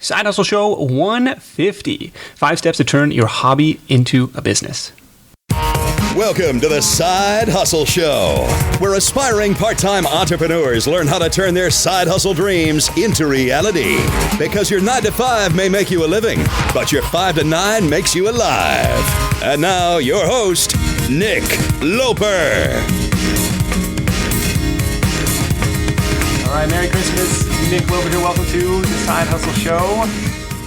Side Hustle Show 150. 5 steps to turn your hobby into a business. Welcome to the Side Hustle Show, where aspiring part-time entrepreneurs learn how to turn their side hustle dreams into reality. Because your 9 to 5 may make you a living, but your 5 to 9 makes you alive. And now, your host, Nick Loper. All right, Merry Christmas. Nick Loper here. Welcome to the Side Hustle Show.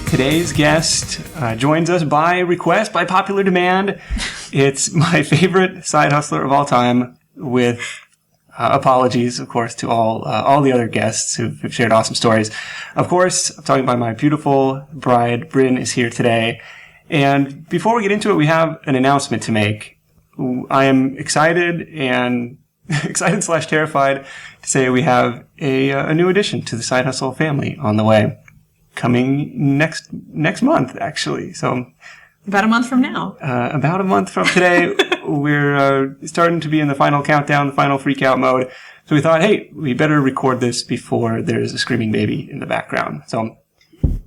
Today's guest joins us by request, by popular demand. It's my favorite side hustler of all time, with apologies, of course, to all the other guests who've shared awesome stories. Of course, I'm talking about my beautiful bride. Bryn is here today. And before we get into it, we have an announcement to make. I am excited and excited/terrified to say we have a new addition to the Side Hustle family on the way. Coming next month, actually. So about a month from now. About a month from today, we're starting to be in the final countdown, the final freak out mode. So we thought, hey, we better record this before there's a screaming baby in the background. So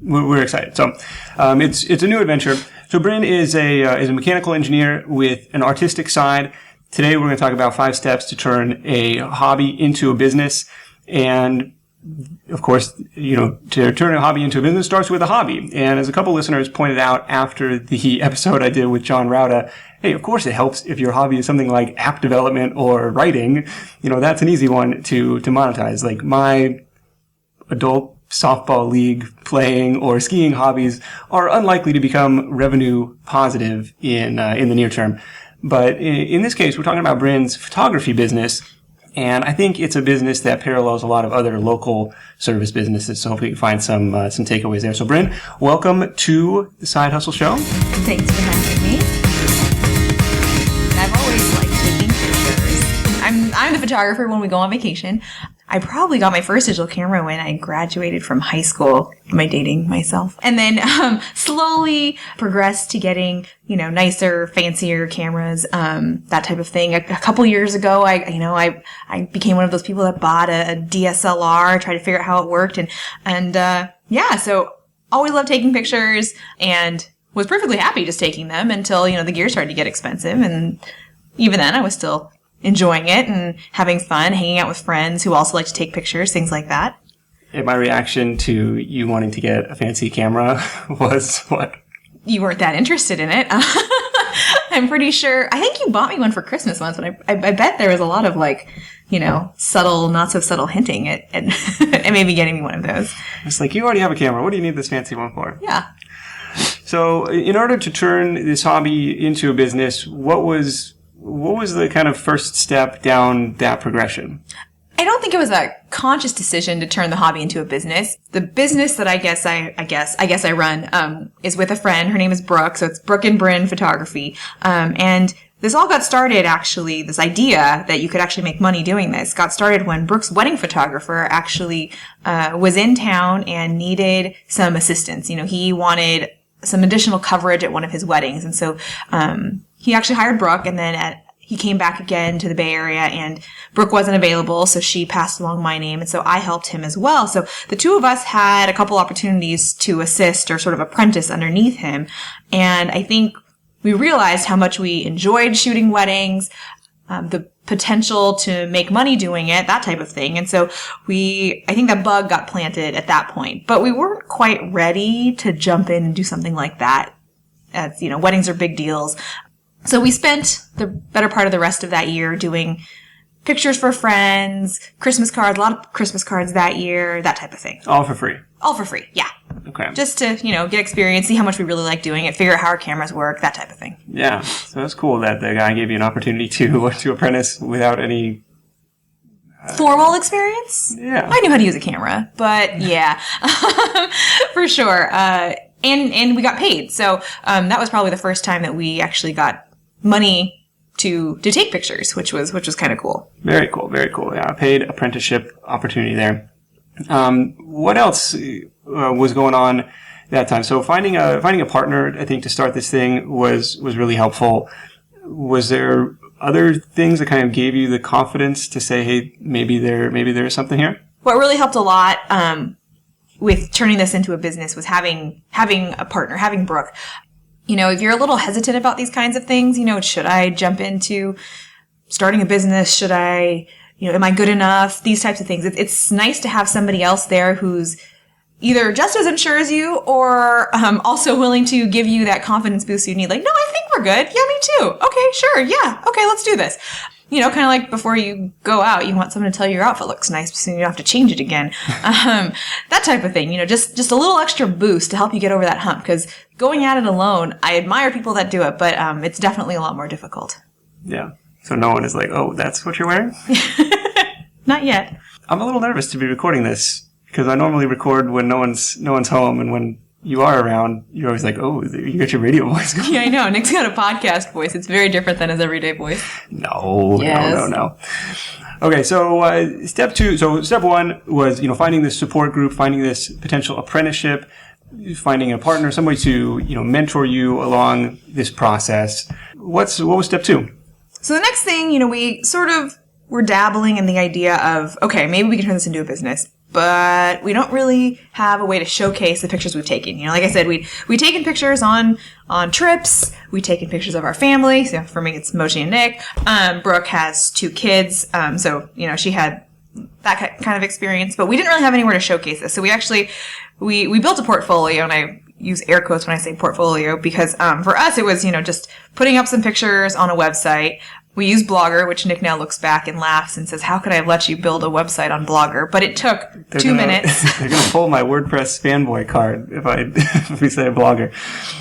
we're excited. So it's a new adventure. So Bryn is a mechanical engineer with an artistic side. Today we're going to talk about 5 steps to turn a hobby into a business. And of course, to turn a hobby into a business starts with a hobby. And as a couple listeners pointed out after the episode I did with John Rauda, hey, of course it helps if your hobby is something like app development or writing. That's an easy one to monetize. Like my adult softball league playing or skiing hobbies are unlikely to become revenue positive in the near term. But in this case, we're talking about Bryn's photography business. And I think it's a business that parallels a lot of other local service businesses. So hopefully you can find some takeaways there. So Bryn, welcome to the Side Hustle Show. Thanks for having me. I've always liked taking pictures. I'm the photographer when we go on vacation. I probably got my first digital camera when I graduated from high school. Am I dating myself? And then slowly progressed to getting, nicer, fancier cameras, that type of thing. A couple years ago, I became one of those people that bought a DSLR, tried to figure out how it worked, so always loved taking pictures and was perfectly happy just taking them until the gear started to get expensive, and even then I was still enjoying it and having fun, hanging out with friends who also like to take pictures, things like that. And my reaction to you wanting to get a fancy camera was what? You weren't that interested in it. I'm pretty sure. I think you bought me one for Christmas once, but I bet there was a lot of subtle, not so subtle hinting at maybe getting me one of those. It's like, you already have a camera. What do you need this fancy one for? Yeah. So in order to turn this hobby into a business, what was the kind of first step down that progression? I don't think it was a conscious decision to turn the hobby into a business. The business that I guess I run is with a friend. Her name is Brooke, so it's Brooke and Bryn Photography. And this all got started, actually, this idea that you could actually make money doing this got started when Brooke's wedding photographer actually was in town and needed some assistance. He wanted some additional coverage at one of his weddings, and so he actually hired Brooke, and then he came back again to the Bay Area, and Brooke wasn't available, so she passed along my name, and so I helped him as well. So the two of us had a couple opportunities to assist or sort of apprentice underneath him, and I think we realized how much we enjoyed shooting weddings, the potential to make money doing it, that type of thing. And so I think that bug got planted at that point, but we weren't quite ready to jump in and do something like that. As weddings are big deals. So we spent the better part of the rest of that year doing pictures for friends, Christmas cards, a lot of Christmas cards that year, that type of thing. All for free? All for free, yeah. Okay. Just to, get experience, see how much we really like doing it, figure out how our cameras work, that type of thing. Yeah. So that's cool that the guy gave you an opportunity to apprentice without any formal experience? Yeah. I knew how to use a camera, but yeah, for sure. And we got paid. So, that was probably the first time that we actually got money to take pictures, which was kind of cool. Very cool. Very cool. Yeah. Paid apprenticeship opportunity there. What else was going on that time? So finding a partner, I think, to start this thing was really helpful. Was there other things that kind of gave you the confidence to say, hey, maybe there is something here? What really helped a lot, with turning this into a business was having a partner, having Brooke. You know, if you're a little hesitant about these kinds of things, you know, should I jump into starting a business? Should I, you know, am I good enough? These types of things. It's nice to have somebody else there who's either just as unsure as you or also willing to give you that confidence boost you need. Like, no, I think we're good. Yeah, me too. Okay, sure. Yeah. Okay, let's do this. You know, kind of like before you go out, you want someone to tell you your outfit looks nice so you don't have to change it again. That type of thing, you know, just a little extra boost to help you get over that hump. Because going at it alone, I admire people that do it, but it's definitely a lot more difficult. Yeah. So no one is like, oh, that's what you're wearing? Not yet. I'm a little nervous to be recording this because I normally record when no one's home, and when you are around, you're always like, oh, you got your radio voice going. Yeah, I know. Nick's got a podcast voice. It's very different than his everyday voice. No. Okay, so step 2. So step 1 was, you know, finding this support group, finding this potential apprenticeship, finding a partner, somebody to, you know, mentor you along this process. What was step 2? So the next thing, you know, we sort of were dabbling in the idea of, okay, maybe we can turn this into a business. But we don't really have a way to showcase the pictures we've taken. You know, like I said, we'd taken pictures on trips. We'd taken pictures of our family. So for me, it's Moji and Nick. Brooke has 2 kids. So, you know, she had that kind of experience, but we didn't really have anywhere to showcase this. So we actually, we built a portfolio, and I use air quotes when I say portfolio because, for us, it was, you know, just putting up some pictures on a website. We use Blogger, which Nick now looks back and laughs and says, how could I have let you build a website on Blogger? But it took 2 minutes. They're going to pull my WordPress fanboy card if we say Blogger.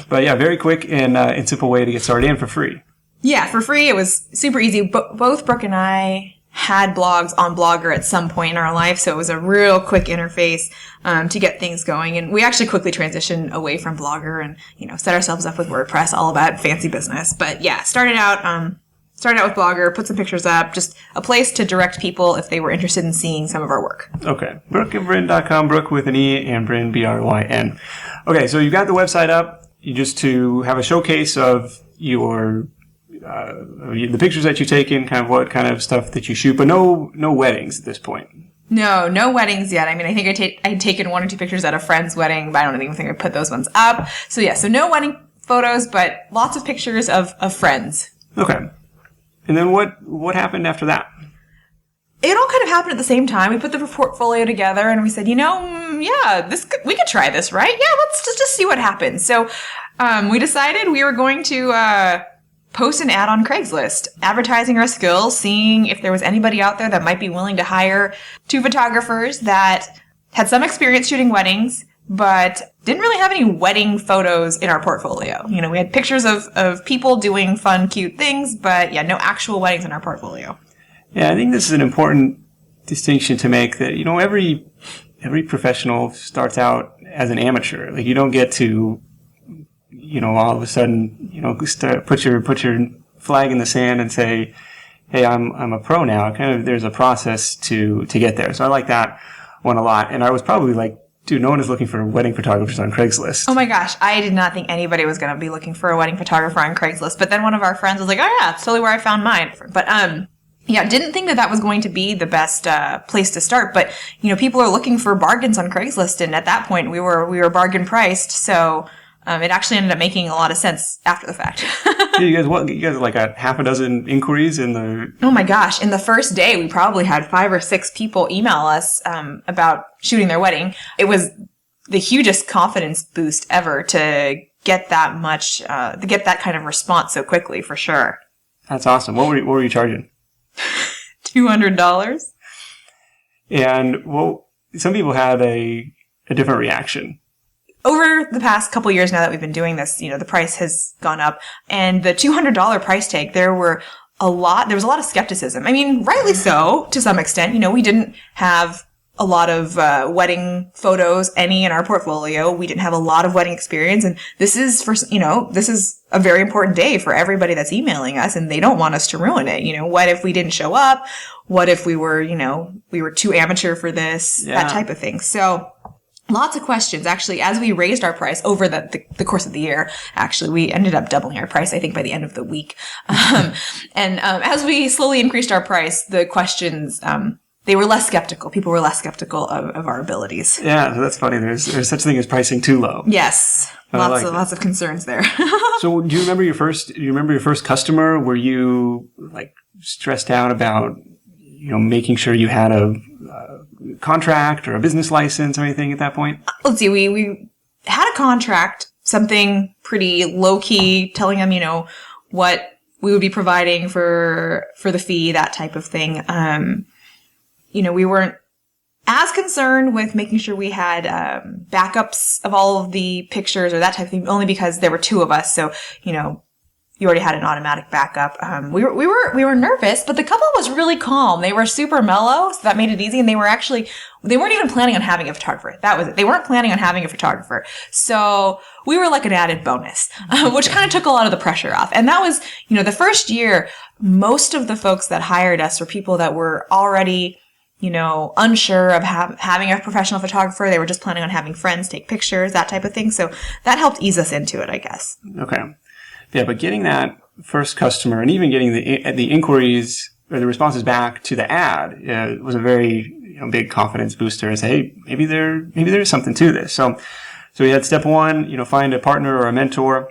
But yeah, very quick and simple way to get started, and for free. Yeah, for free. It was super easy. Both Brooke and I had blogs on Blogger at some point in our life, so it was a real quick interface to get things going. And we actually quickly transitioned away from Blogger and, you know, set ourselves up with WordPress, all about fancy business. But yeah, started out with Blogger, put some pictures up, just a place to direct people if they were interested in seeing some of our work. Okay. BrookeandBryn.com, Brooke with an E and Bryn, B-R-Y-N. Okay, so you got the website up. You just to have a showcase of your the pictures that you take in, kind of what kind of stuff that you shoot, but no weddings at this point. No weddings yet. I mean, I think I'd taken 1 or 2 pictures at a friend's wedding, but I don't even think I put those ones up. So yeah, so no wedding photos, but lots of pictures of friends. Okay. And then what happened after that? It all kind of happened at the same time. We put the portfolio together and we said, you know, yeah, we could try this, right? Yeah, let's just see what happens. So we decided we were going to post an ad on Craigslist, advertising our skills, seeing if there was anybody out there that might be willing to hire 2 photographers that had some experience shooting weddings, but didn't really have any wedding photos in our portfolio. You know, we had pictures of people doing fun, cute things, but yeah, no actual weddings in our portfolio. Yeah, I think this is an important distinction to make that, you know, every professional starts out as an amateur. Like, you don't get to, you know, all of a sudden, you know, put your flag in the sand and say, hey, I'm a pro now. Kind of, there's a process to get there. So I like that one a lot. And I was probably like, dude, no one is looking for wedding photographers on Craigslist. Oh my gosh, I did not think anybody was going to be looking for a wedding photographer on Craigslist. But then one of our friends was like, oh yeah, that's totally where I found mine. But yeah, didn't think that was going to be the best place to start. But, you know, people are looking for bargains on Craigslist. And at that point, we were bargain priced. So it actually ended up making a lot of sense after the fact. Yeah, you guys like a half a dozen inquiries in the... Oh my gosh. In the first day, we probably had 5 or 6 people email us about shooting their wedding. It was the hugest confidence boost ever to get that much, to get that kind of response so quickly, for sure. That's awesome. What were you charging? $200. And well, some people had a different reaction. Over the past couple years now that we've been doing this, you know, the price has gone up, and the $200 price tag, there was a lot of skepticism. I mean, rightly so, to some extent. You know, we didn't have a lot of wedding photos, any in our portfolio. We didn't have a lot of wedding experience, and this is a very important day for everybody that's emailing us, and they don't want us to ruin it. You know, what if we didn't show up? What if we were too amateur for this? Yeah. That type of thing. So, lots of questions. Actually, as we raised our price over the course of the year, actually, we ended up doubling our price, I think, by the end of the week. And as we slowly increased our price, the questions they were less skeptical. People were less skeptical of our abilities. Yeah, so that's funny. There's such a thing as pricing too low. Yes, lots of concerns there. So, do you remember your first customer? Were you like stressed out about making sure you had a contract or a business license or anything at that point? Let's see. We had a contract, something pretty low key, telling them what we would be providing for the fee, that type of thing. We weren't as concerned with making sure we had backups of all of the pictures or that type of thing, only because there were two of us. So, you already had an automatic backup. We were nervous, but the couple was really calm. They were super mellow, so that made it easy. And they weren't even planning on having a photographer. That was it. They weren't planning on having a photographer. So we were like an added bonus, which kind of took a lot of the pressure off. And that was, the first year, most of the folks that hired us were people that were already unsure of having a professional photographer. They were just planning on having friends take pictures, that type of thing. So that helped ease us into it, I guess. Okay. Yeah, but getting that first customer and even getting the inquiries or the responses back to the ad was a very big confidence booster and say, hey, maybe there is something to this. So we had step one, find a partner or a mentor.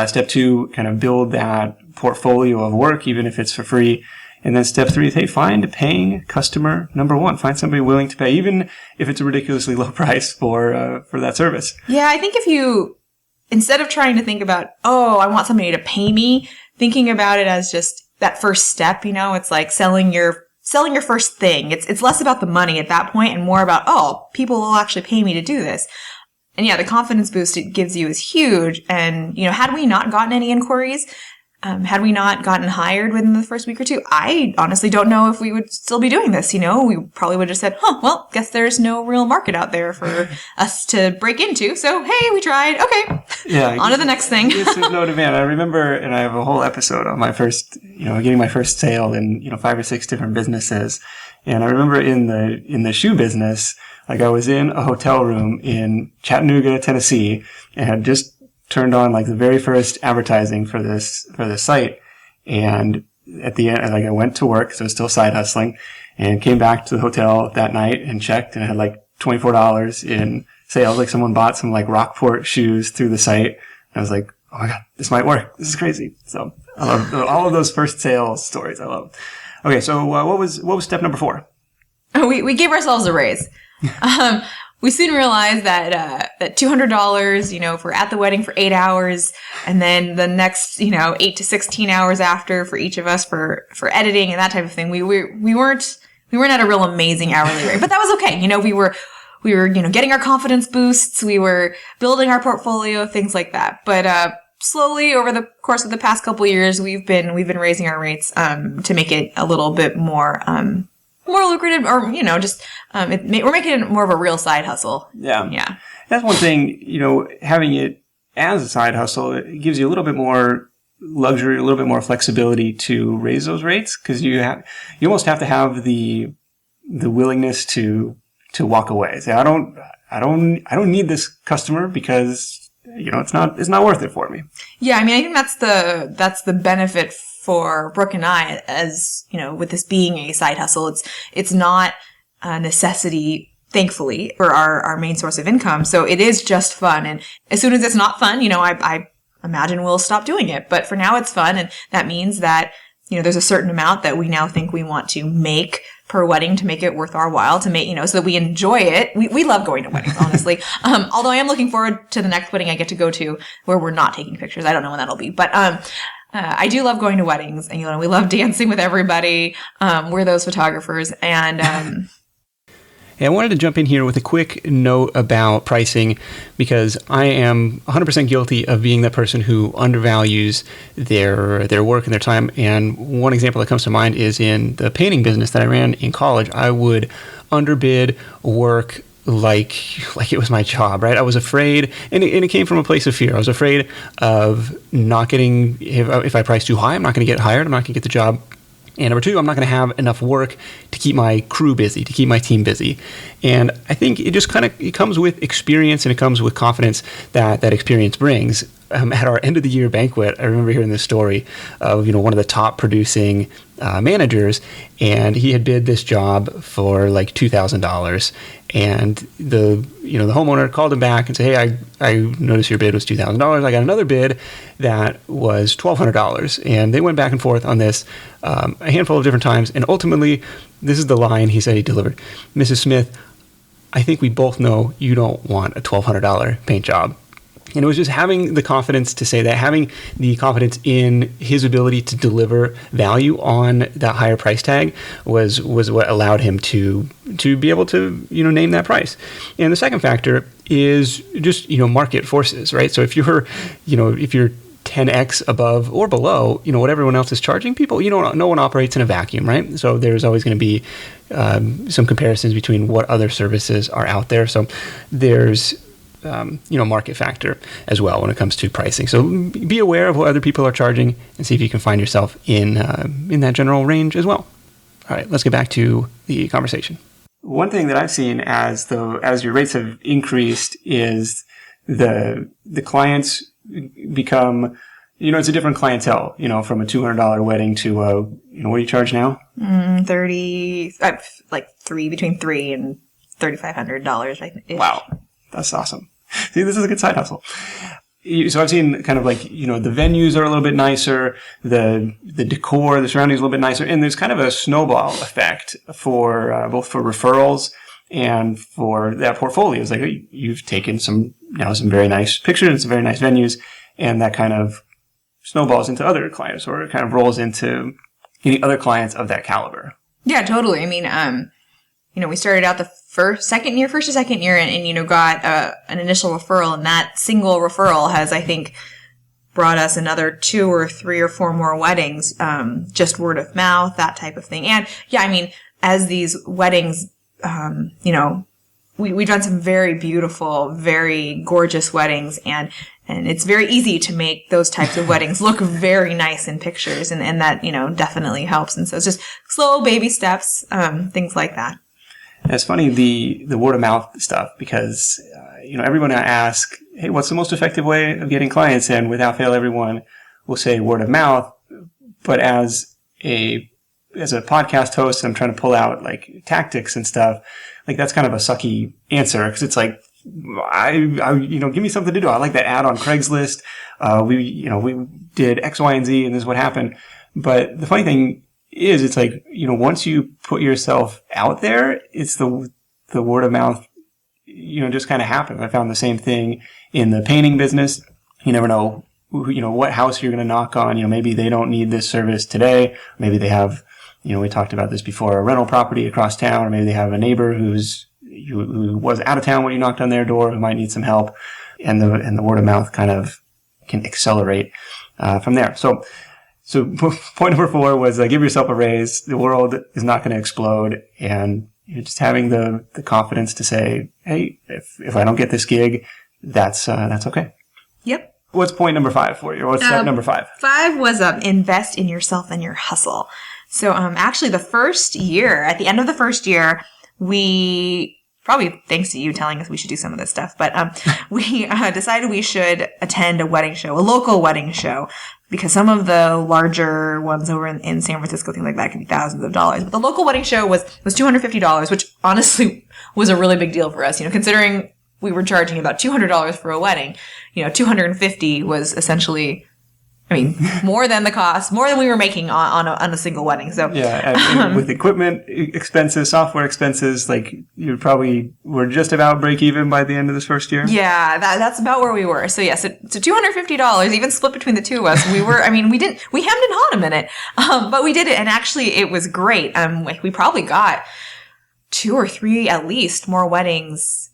Step two, kind of build that portfolio of work, even if it's for free. And then step three is, hey, find a paying customer number one. Find somebody willing to pay, even if it's a ridiculously low price for that service. Yeah, I think instead of trying to think about, I want somebody to pay me, thinking about it as just that first step, it's like selling your first thing. It's less about the money at that point and more about, people will actually pay me to do this. And yeah, the confidence boost it gives you is huge. And, had we not gotten any inquiries, had we not gotten hired within the first week or two, I honestly don't know if we would still be doing this. We probably would have said, guess there's no real market out there for us to break into. So, hey, we tried. Okay. Yeah. On to the next thing. There's no demand. I remember, and I have a whole episode on my first, getting my first sale in, 5 or 6 different businesses. And I remember in the shoe business, like I was in a hotel room in Chattanooga, Tennessee, and had just turned on like the very first advertising for this site. And at the end, like I went to work, so I was still side hustling, and came back to the hotel that night and checked, and I had like $24 in sales. Like someone bought some like Rockport shoes through the site. And I was like, oh my God, this might work. This is crazy. So I love all of those first sales stories. I love. Okay. So what was step number 4? We gave ourselves a raise. We soon realized that $200, if we're at the wedding for 8 hours, and then the next, 8 to 16 hours after for each of us for editing and that type of thing, we weren't at a real amazing hourly rate, but that was okay. We were getting our confidence boosts. We were building our portfolio, things like that. But, slowly over the course of the past couple of years, we've been raising our rates, to make it a little bit more lucrative, or we're making it more of a real side hustle. Yeah. That's one thing. Having it as a side hustle, it gives you a little bit more luxury, a little bit more flexibility to raise those rates, because you almost have to have the willingness to walk away. Say, I don't need this customer because it's not worth it for me. Yeah, I think that's the benefit for Brooke and I, as with this being a side hustle. It's not a necessity, thankfully, for our main source of income. So it is just fun. And as soon as it's not fun, I imagine we'll stop doing it. But for now it's fun. And that means that, there's a certain amount that we now think we want to make per wedding to make it worth our while, to make, so that we enjoy it. We love going to weddings, honestly. Although I am looking forward to the next wedding I get to go to where we're not taking pictures. I don't know when that'll be, but, I do love going to weddings, and we love dancing with everybody. We're those photographers, and Hey, I wanted to jump in here with a quick note about pricing, because I am 100% guilty of being the person who undervalues their work and their time. And one example that comes to mind is in the painting business that I ran in college. I would underbid work like it was my job, right? I was afraid, and it came from a place of fear. I was afraid of not getting, if I price too high, I'm not going to get hired, I'm not going to get the job. And number 2, I'm not going to have enough work to keep my crew busy, to keep my team busy. And I think it just it comes with experience, and it comes with confidence that experience brings. at our end of the year banquet, I remember hearing this story of, one of the top producing managers, and he had bid this job for like $2,000, and the homeowner called him back and said, "Hey, I noticed your bid was $2,000. I got another bid that was $1,200." And they went back and forth on this a handful of different times, and ultimately, this is the line he said he delivered: "Mrs. Smith, I think we both know you don't want a $1,200 paint job." And it was just having the confidence to say that, having the confidence in his ability to deliver value on that higher price tag was what allowed him to be able to, name that price. And the second factor is just, market forces, right? So if you're 10x above or below, what everyone else is charging people, no one operates in a vacuum, right? So there's always going to be some comparisons between what other services are out there. So there's market factor as well when it comes to pricing. So be aware of what other people are charging and see if you can find yourself in that general range as well. All right, let's get back to the conversation. One thing that I've seen as your rates have increased is the clients become, it's a different clientele, from a $200 wedding to what do you charge now? 30, like between $300 and $3,500, I think. Wow. That's awesome. See, this is a good side hustle. So I've seen kind of like, the venues are a little bit nicer, the decor, the surroundings are a little bit nicer, and there's kind of a snowball effect for both for referrals and for that portfolio. It's like you've taken some very nice pictures and some very nice venues, and that kind of snowballs into other clients, or it kind of rolls into any other clients of that caliber. Yeah, totally. I mean, we started out the first or second year and got an initial referral, and that single referral has, I think, brought us another 2 or 3 or 4 more weddings, just word of mouth, that type of thing. And yeah, I mean, as these weddings, we've done some very beautiful, very gorgeous weddings, and it's very easy to make those types of weddings look very nice in pictures, and that, definitely helps. And so it's just slow baby steps, things like that. And it's funny, the word of mouth stuff, because, everyone I ask, hey, what's the most effective way of getting clients? And without fail, everyone will say word of mouth. But as a podcast host, I'm trying to pull out like tactics and stuff. Like that's kind of a sucky answer, because it's like, give me something to do. I like that ad on Craigslist. We did X, Y, and Z, and this is what happened. But the funny thing is, it's like, once you put yourself out there, it's the word of mouth, just kind of happens. I found the same thing in the painting business. You never know, what house you're going to knock on. Maybe they don't need this service today. Maybe they have, we talked about this before, a rental property across town, or maybe they have a neighbor who was out of town when you knocked on their door, who might need some help. And the word of mouth kind of can accelerate, from there. So point number 4 was give yourself a raise. The world is not going to explode, and just having the confidence to say, hey, if I don't get this gig, that's okay. Yep. What's point number 5 for you? What's step number 5? 5 was invest in yourself and your hustle. So actually, at the end of the first year, we, probably thanks to you telling us we should do some of this stuff, but we decided we should attend a local wedding show, because some of the larger ones over in San Francisco, things like that, can be thousands of dollars. But the local wedding show was $250, which honestly was a really big deal for us. Considering we were charging about $200 for a wedding, $250 was essentially, more than the cost, more than we were making on a single wedding. So yeah, and with equipment expenses, software expenses, like you probably were just about break even by the end of this first year. Yeah, that's about where we were. So yeah, so $250, even split between the two of us. We hemmed and hawed a minute, but we did it, and actually it was great. We probably got 2 or 3 at least more weddings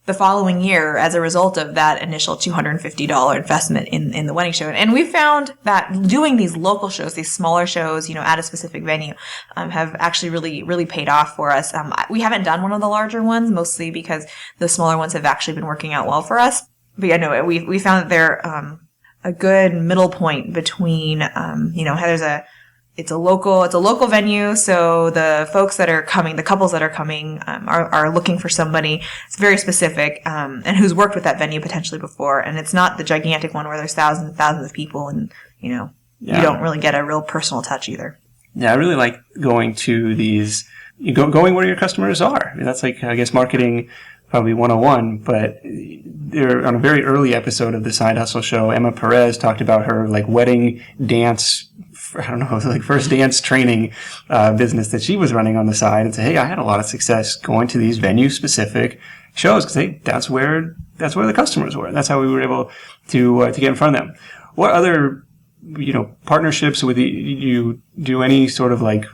the following year as a result of that initial $250 investment in the wedding show. And we found that doing these local shows, these smaller shows, at a specific venue, have actually really, really paid off for us. We haven't done one of the larger ones, mostly because the smaller ones have actually been working out well for us. But yeah, no, we found that they're, a good middle point between, there's it's a local venue. So the folks that are coming, the couples that are coming, are looking for somebody. It's very specific, and who's worked with that venue potentially before. And it's not the gigantic one where there's thousands and thousands of people and, you know, you don't really get a real personal touch either. Yeah, I really like going to these, going where your customers are. I mean, that's like, I guess, marketing probably 101, but there, on a very early episode of the Side Hustle Show, Emma Perez talked about her like wedding dance, I don't know, like first dance training business that she was running on the side, and say, hey, I had a lot of success going to these venue specific shows because hey, that's where the customers were. That's how we were able to get in front of them. What other partnerships with you do any sort of like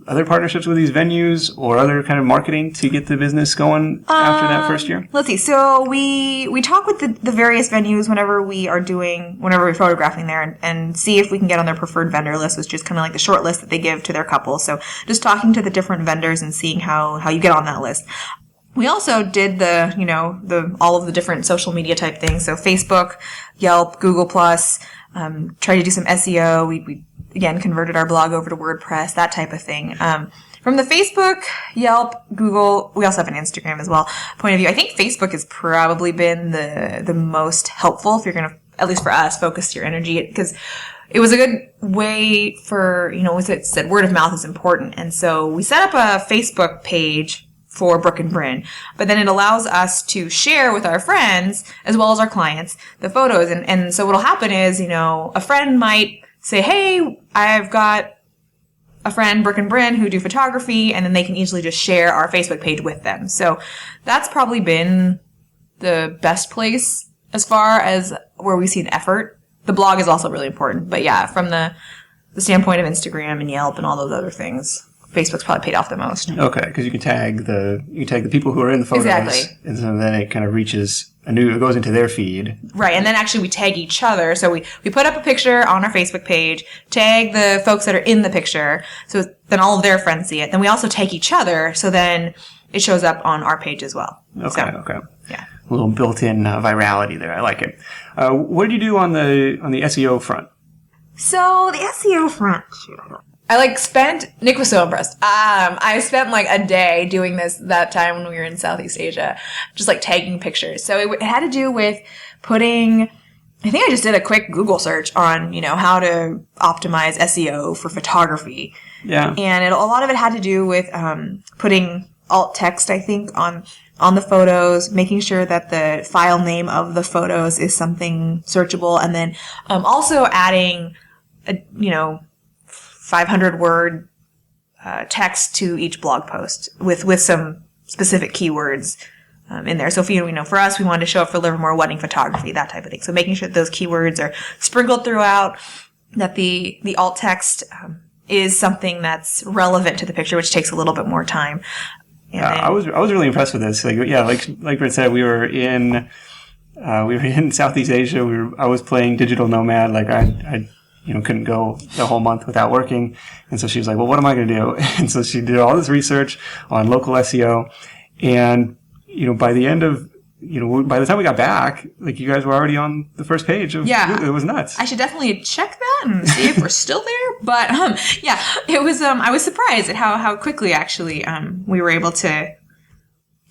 other partnerships with these venues or other kind of marketing to get the business going after that first year? Let's see. So we talk with the various venues whenever we're photographing there and see if we can get on their preferred vendor list, which is kind of like the short list that they give to their couple. So just talking to the different vendors and seeing how you get on that list. We also did all of the different social media type things. So Facebook, Yelp, Google+, tried to do some SEO. We again, converted our blog over to WordPress, that type of thing. From the Facebook, Yelp, Google, we also have an Instagram as well, point of view, I think Facebook has probably been the most helpful if you're going to, at least for us, focus your energy, because it was a good way for, as it said, word of mouth is important. And so we set up a Facebook page for Brooke and Bryn, but then it allows us to share with our friends as well as our clients the photos. And so what'll happen is, a friend might say, hey, I've got a friend, Brooke and Bryn, who do photography, and then they can easily just share our Facebook page with them. So that's probably been the best place as far as where we see an effort. The blog is also really important. But yeah, from the standpoint of Instagram and Yelp and all those other things, Facebook's probably paid off the most. Okay, because you can tag the people who are in the photos. Exactly. And so then it kind of reaches it goes into their feed. Right, and then actually we tag each other. So we put up a picture on our Facebook page, tag the folks that are in the picture, so then all of their friends see it. Then we also tag each other, so then it shows up on our page as well. Okay. Yeah. A little built-in virality there. I like it. What did you do on the SEO front? So the SEO front, Nick was so impressed. I spent like a day doing that time when we were in Southeast Asia, just like tagging pictures. So it had to do with I think I just did a quick Google search on, how to optimize SEO for photography. Yeah. And a lot of it had to do with, putting alt text, I think, on the photos, making sure that the file name of the photos is something searchable. And then, also adding 500 word text to each blog post with some specific keywords in there. So if for us, we wanted to show up for Livermore wedding photography, that type of thing. So making sure that those keywords are sprinkled throughout, that the alt text is something that's relevant to the picture, which takes a little bit more time. And I was really impressed with this. Like Brent said, we were in Southeast Asia. I was playing digital nomad. Like I couldn't go the whole month without working. And so she was like, well, what am I going to do? And so she did all this research on local SEO. And, by the end of, by the time we got back, like you guys were already on the first page of Google. It was nuts. I should definitely check that and see if we're still there. But, it was, I was surprised at how quickly actually, we were able to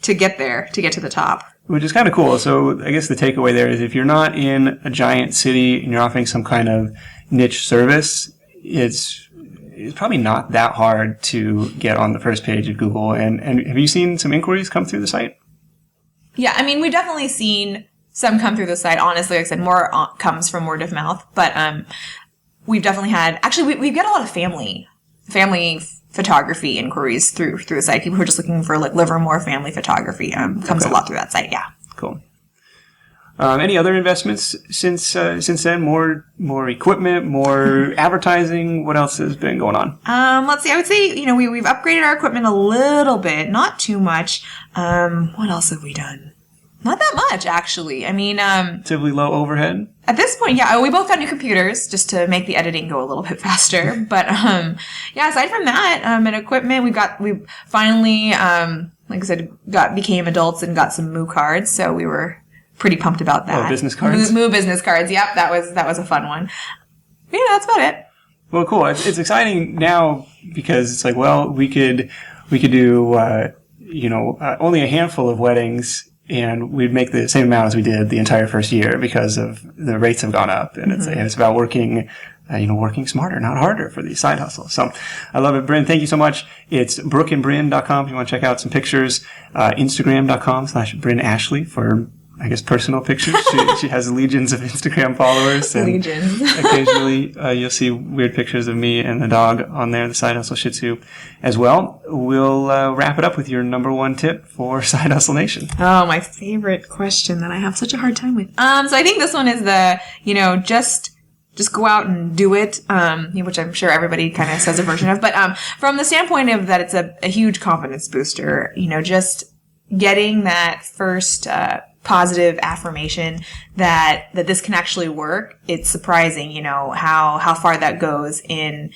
get there, to get to the top. Which is kind of cool. So I guess the takeaway there is if you're not in a giant city and you're offering some kind of niche service, it's probably not that hard to get on the first page of Google. And have you seen some inquiries come through the site? Yeah, I mean, we've definitely seen some come through the site. Honestly, like I said, more comes from word of mouth. But we've definitely had, actually, we get a lot of family photography inquiries through the site. People who are just looking for like Livermore family photography comes a lot through that site. Yeah. Cool. Any other investments since then? More equipment, more advertising. What else has been going on? Let's see. I would say we've upgraded our equipment a little bit, not too much. What else have we done? Not that much, actually. I mean, relatively low overhead. At this point, yeah, we both got new computers just to make the editing go a little bit faster. But aside from that, and equipment, we finally, like I said, became adults and got some Moo cards. So we were pretty pumped about that. Oh, business cards? Moo business cards. Yep, that was a fun one. But yeah, that's about it. Well, cool. It's exciting now because it's like, well, we could do, only a handful of weddings and we'd make the same amount as we did the entire first year because of the rates have gone up. And it's about working smarter, not harder for these side hustles. So I love it. Bryn, thank you so much. It's brookandbryn.com if you want to check out some pictures. Instagram.com/Bryn Ashley for, I guess, personal pictures. She has legions of Instagram followers. And legions. Occasionally, you'll see weird pictures of me and the dog on there, the Side Hustle Shih Tzu as well. We'll wrap it up with your number one tip for Side Hustle Nation. Oh, my favorite question that I have such a hard time with. So I think this one is just go out and do it, which I'm sure everybody kind of says a version of. But from the standpoint of that, it's a huge confidence booster. Just getting that first positive affirmation that this can actually work. It's surprising, how far that goes in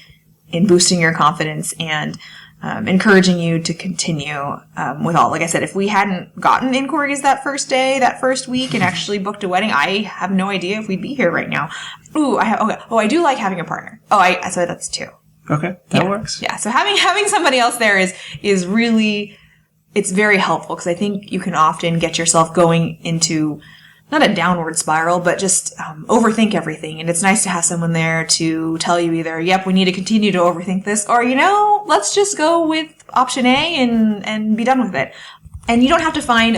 boosting your confidence and encouraging you to continue with all. Like I said, if we hadn't gotten inquiries that first day, that first week, and actually booked a wedding, I have no idea if we'd be here right now. I do like having a partner. So that's two. Okay, that works. Yeah, so having somebody else there is really, it's very helpful because I think you can often get yourself going into not a downward spiral, but just overthink everything. And it's nice to have someone there to tell you either, yep, we need to continue to overthink this, or, let's just go with option A and be done with it. And you don't have to find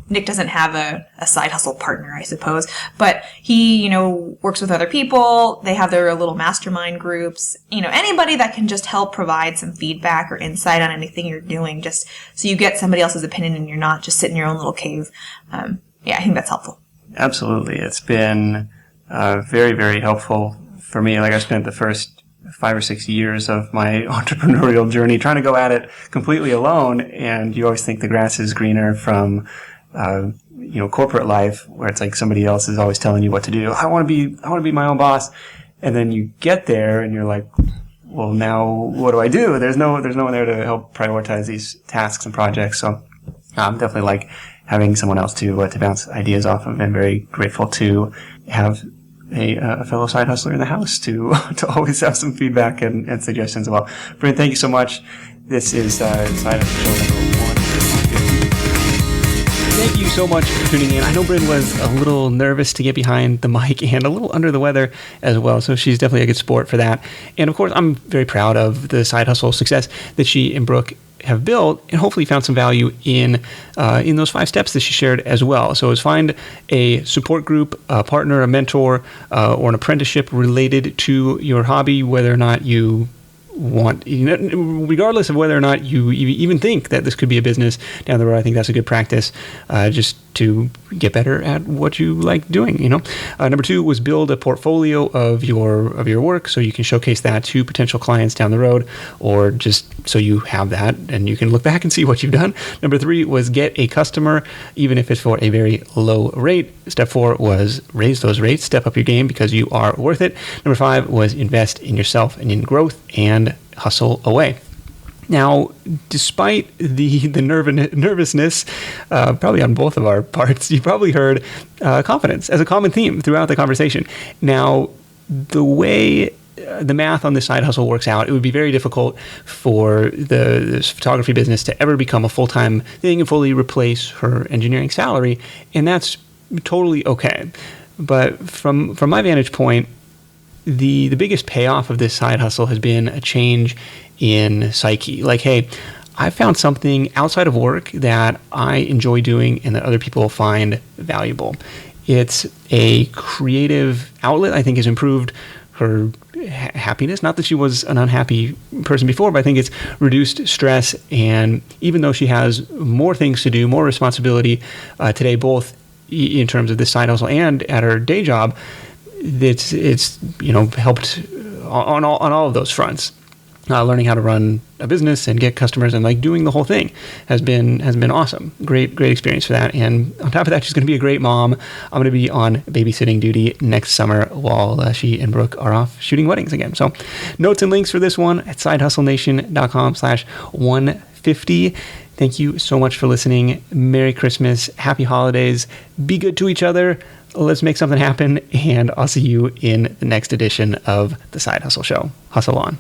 Nick doesn't have a side hustle partner, I suppose, but he, works with other people. They have their little mastermind groups, anybody that can just help provide some feedback or insight on anything you're doing, just so you get somebody else's opinion and you're not just sitting in your own little cave. I think that's helpful. Absolutely. It's been very, very helpful for me. Like I spent the first 5 or 6 years of my entrepreneurial journey trying to go at it completely alone. And you always think the grass is greener from, corporate life where it's like somebody else is always telling you what to do. I want to be my own boss. And then you get there and you're like, well, now what do I do? There's no one there to help prioritize these tasks and projects. So definitely like having someone else to bounce ideas off of. I'm very grateful to have a fellow side hustler in the house to always have some feedback and suggestions as well. Bryn, thank you so much. This is Side Hustle Show number 150. Thank you so much for tuning in. I know Bryn was a little nervous to get behind the mic and a little under the weather as well, so she's definitely a good sport for that. And of course, I'm very proud of the side hustle success that she and Brooke have built, and hopefully found some value in those 5 steps that she shared as well. So it's find a support group, a partner, a mentor, or an apprenticeship related to your hobby, whether or not you want, regardless of whether or not you even think that this could be a business down the road. I think that's a good practice, just to get better at what you like doing. Number 2 was build a portfolio of your work so you can showcase that to potential clients down the road, or just so you have that and you can look back and see what you've done. Number 3 was get a customer, even if it's for a very low rate. Step 4 was raise those rates, step up your game because you are worth it. Number 5 was invest in yourself and in growth and hustle away. Now, despite the nervousness, probably on both of our parts, you probably heard confidence as a common theme throughout the conversation. Now, the way the math on this side hustle works out, it would be very difficult for this photography business to ever become a full-time thing and fully replace her engineering salary, and that's totally okay. But from my vantage point, the biggest payoff of this side hustle has been a change in psyche. Like, hey, I found something outside of work that I enjoy doing and that other people find valuable. It's a creative outlet. I think has improved her happiness. Not that she was an unhappy person before, but I think it's reduced stress. And even though she has more things to do, more responsibility today, both in terms of this side hustle and at her day job, it's helped on all of those fronts. Learning how to run a business and get customers and like doing the whole thing has been awesome. Great experience for that. And on top of that, she's going to be a great mom. I'm going to be on babysitting duty next summer while she and Brooke are off shooting weddings again. So notes and links for this one at sidehustlenation.com/150. Thank you so much for listening. Merry Christmas. Happy holidays. Be good to each other. Let's make something happen. And I'll see you in the next edition of The Side Hustle Show. Hustle on.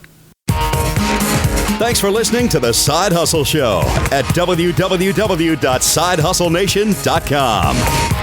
Thanks for listening to The Side Hustle Show at www.sidehustlenation.com.